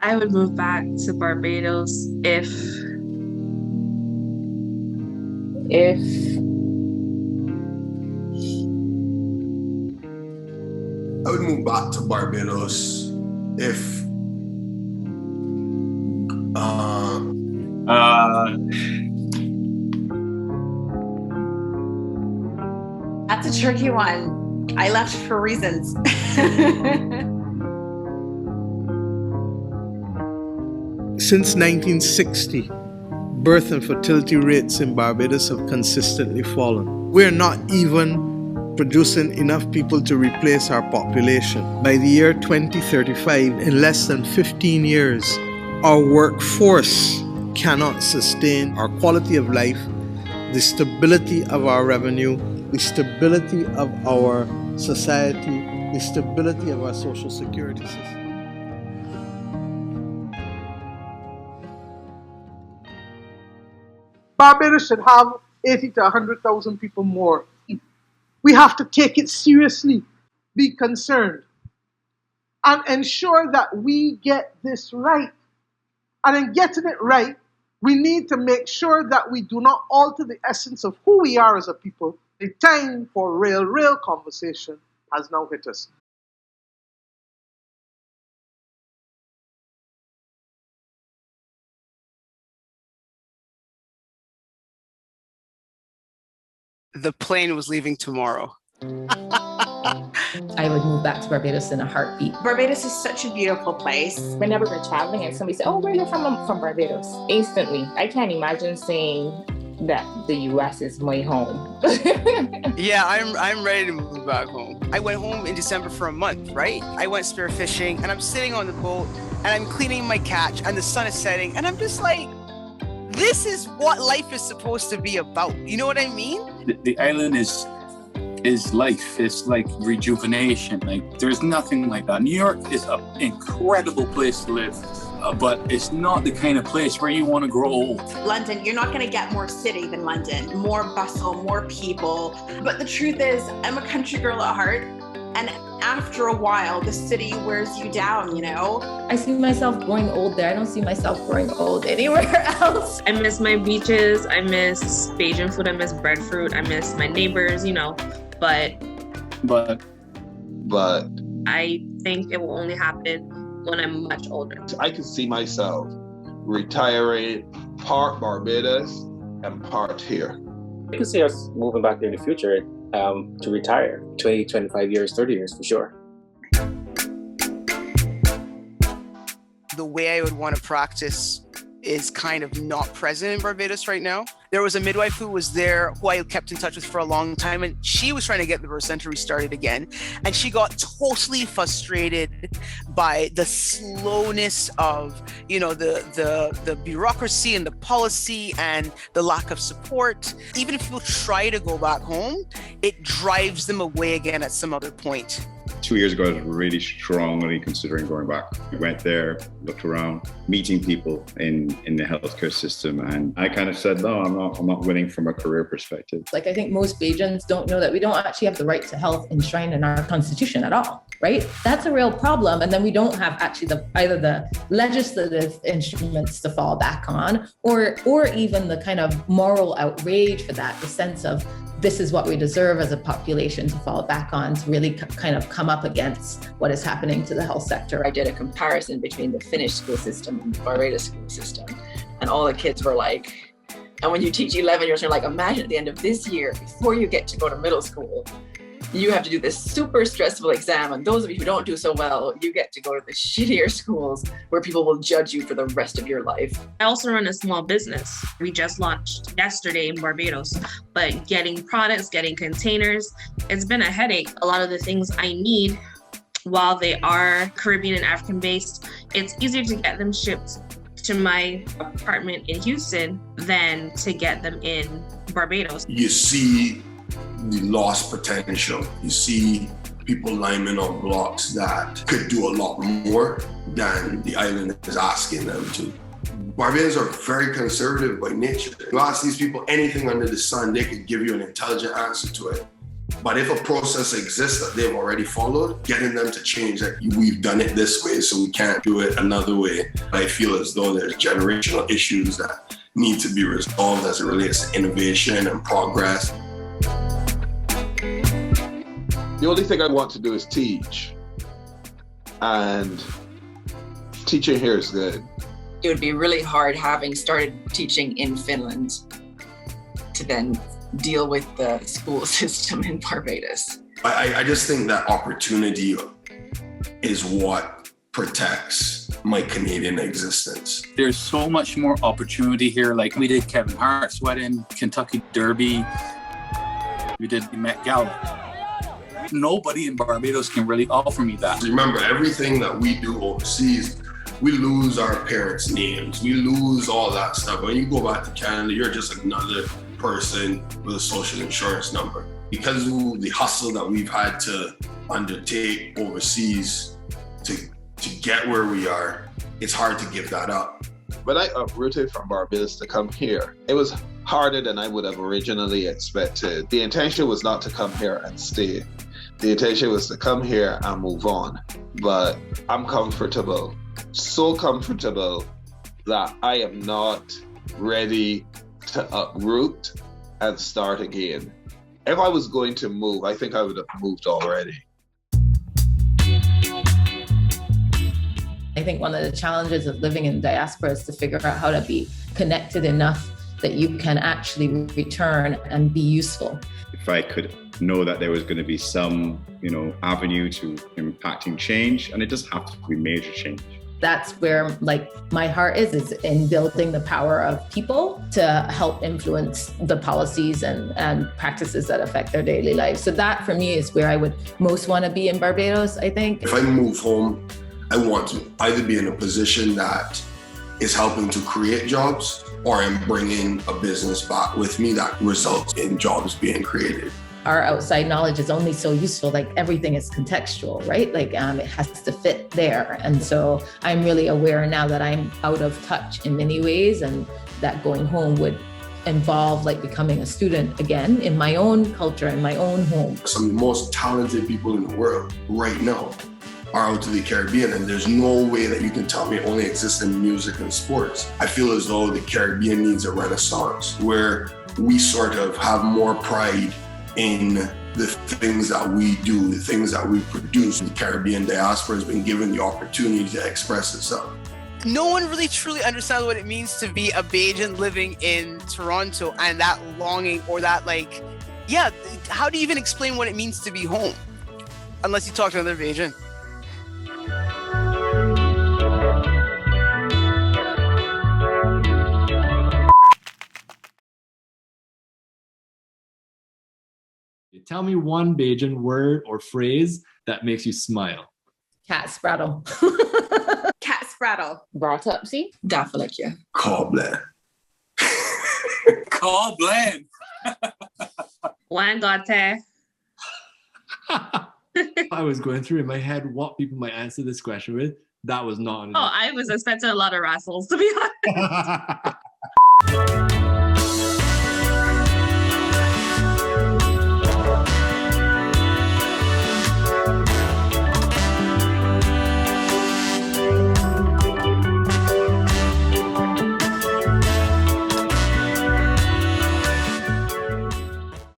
I would move back to Barbados if I would move back to Barbados if That's a tricky one. I left for reasons. Since 1960, birth and fertility rates in Barbados have consistently fallen. We're not even producing enough people to replace our population. By the year 2035, in less than 15 years, our workforce cannot sustain our quality of life, the stability of our revenue, the stability of our society, the stability of our social security system. Barbados should have 80 to 100,000 people more. We have to take it seriously, be concerned, and ensure that we get this right. And in getting it right, we need to make sure that we do not alter the essence of who we are as a people. The time for real conversation has now hit us. The plane was leaving tomorrow. I would move back to Barbados in a heartbeat. Barbados is such a beautiful place. Whenever we're traveling and somebody says, "Oh, where are you from?" I'm from Barbados. Instantly, I can't imagine saying that the U.S. is my home. Yeah, I'm ready to move back home. I went home in December for a month, right? I went spearfishing and I'm sitting on the boat and I'm cleaning my catch and the sun is setting and I'm just like, this is what life is supposed to be about. You know what I mean? The island is life. It's like rejuvenation. Like there's nothing like that. New York is an incredible place to live, but it's not the kind of place where you want to grow old. London, you're not going to get more city than London. More bustle, more people. But the truth is, I'm a country girl at heart. And after a while, the city wears you down, you know? I see myself growing old there. I don't see myself growing old anywhere else. I miss my beaches, I miss Bajan food, I miss breadfruit, I miss my neighbors, you know, but I think it will only happen when I'm much older. I can see myself retiring part Barbados and part here. I can see us moving back in the future to retire 20, 25 years, 30 years for sure. The way I would want to practice is kind of not present in Barbados right now. There was a midwife who was there who I kept in touch with for a long time, and she was trying to get the birth center restarted again. And she got totally frustrated by the slowness of, you know, the bureaucracy and the policy and the lack of support. Even if people try to go back home, it drives them away again at some other point. 2 years ago, I was really strongly considering going back. We went there, looked around, meeting people in the healthcare system, and I kind of said, no, I'm not winning from a career perspective. Like, I think most Bajans don't know that we don't actually have the right to health enshrined in our constitution at all, right? That's a real problem. And then we don't have actually either the legislative instruments to fall back on, or even the kind of moral outrage for that, the sense of this is what we deserve as a population to fall back on, to really kind of come up against what is happening to the health sector. I did a comparison between the Finnish school system and the Barbados school system. And all the kids were like, and when you teach 11-year-olds, you're like, imagine at the end of this year, before you get to go to middle school, you have to do this super stressful exam. And those of you who don't do so well, you get to go to the shittier schools where people will judge you for the rest of your life. I also run a small business. We just launched yesterday in Barbados, but getting products, getting containers, it's been a headache. A lot of the things I need, while they are Caribbean and African based, it's easier to get them shipped to my apartment in Houston than to get them in Barbados. You see the lost potential. You see people lining on blocks that could do a lot more than the island is asking them to. Barbadians are very conservative by nature. You ask these people anything under the sun, they could give you an intelligent answer to it. But if a process exists that they've already followed, getting them to change that we've done it this way, so we can't do it another way. I feel as though there's generational issues that need to be resolved as it relates to innovation and progress. The only thing I want to do is teach. And teaching here is good. It would be really hard having started teaching in Finland to then deal with the school system in Barbados. I just think that opportunity is what protects my Canadian existence. There's so much more opportunity here. Like we did Kevin Hart's wedding, Kentucky Derby, we did the Met Gala. Nobody in Barbados can really offer me that. Remember, everything that we do overseas, we lose our parents' names. We lose all that stuff. When you go back to Canada, you're just another person with a social insurance number. Because of the hustle that we've had to undertake overseas to get where we are, it's hard to give that up. When I uprooted from Barbados to come here, it was harder than I would have originally expected. The intention was not to come here and stay. The intention was to come here and move on. But I'm comfortable, so comfortable that I am not ready to uproot and start again. If I was going to move, I think I would have moved already. I think one of the challenges of living in diaspora is to figure out how to be connected enough that you can actually return and be useful. If I could know that there was going to be some, avenue to impacting change, and it doesn't have to be major change. That's where my heart is in building the power of people to help influence the policies and practices that affect their daily lives. So that for me is where I would most want to be in Barbados, I think. If I move home, I want to either be in a position that is helping to create jobs, or I'm bringing a business back with me that results in jobs being created. Our outside knowledge is only so useful, everything is contextual, right? It has to fit there. And so I'm really aware now that I'm out of touch in many ways, and that going home would involve becoming a student again in my own culture, in my own home. Some of the most talented people in the world right now are out to the Caribbean, and there's no way that you can tell me it only exists in music and sports. I feel as though the Caribbean needs a renaissance where we sort of have more pride in the things that we do, the things that we produce. The Caribbean diaspora has been given the opportunity to express itself. No one really truly understands what it means to be a Bajan living in Toronto, and that longing, or that how do you even explain what it means to be home? Unless you talk to another Bajan. Tell me one Bajan word or phrase that makes you smile. Cat spraddle. Cat spraddle. Brought up, see? Daffalikia. Cobbler. Cobbler. Wangote. I was going through in my head what people might answer this question with. That was not. I was expecting a lot of Russells, to be honest.